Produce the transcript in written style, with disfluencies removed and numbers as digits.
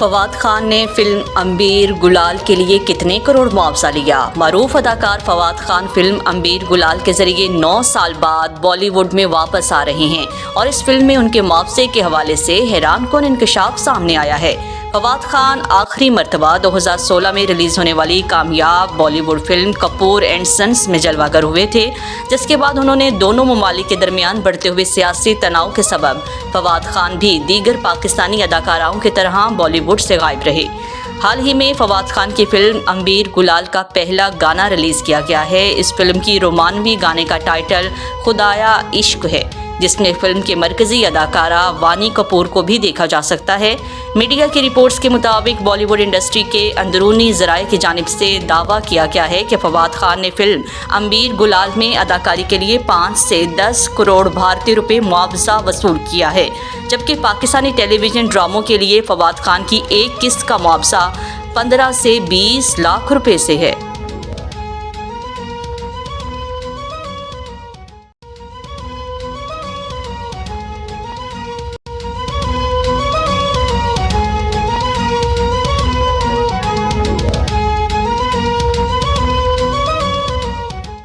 फवाद खान ने फिल्म अम्बीर गुलाल के लिए कितने करोड़ मुआवजा लिया। मरूफ अदाकार फवाद खान फिल्म अम्बीर गुलाल के जरिए 9 साल बाद बॉलीवुड में वापस आ रहे हैं और इस फिल्म में उनके मुआवजे के हवाले से हैरानकुन इंकशाफ सामने आया है। फवाद खान आखिरी मरतबा 2016 में रिलीज़ होने वाली कामयाब Bollywood film Kapoor and sons में जलवागर हुए थे, जिसके बाद उन्होंने दोनों ममालिक के दरमियान बढ़ते हुए सियासी तनाव के सबब फवाद खान भी दीगर पाकिस्तानी अदाकाराओं की तरह बॉलीवुड से गायब रहे। हाल ही में फवाद खान की फिल्म अम्बीर गुलाल का पहला गाना रिलीज़ किया गया है। इस फिल्म की रोमानवी गाने का टाइटल खुदाया इश्क है, जिसमें फिल्म के मरकजी अदाकारा वानी कपूर को भी देखा जा सकता है। मीडिया की रिपोर्ट्स के मुताबिक बॉलीवुड इंडस्ट्री के अंदरूनी ज़राए की जानिब से दावा किया गया है कि फवाद खान ने फिल्म अम्बीर गुलाल में अदाकारी के लिए 5 से 10 करोड़ भारतीय रुपये मुआवजा वसूल किया है, जबकि पाकिस्तानी टेलीविज़न ड्रामों के लिए फवाद खान की एक किस्त का मुआवजा 15 से 20 लाख रुपये से है।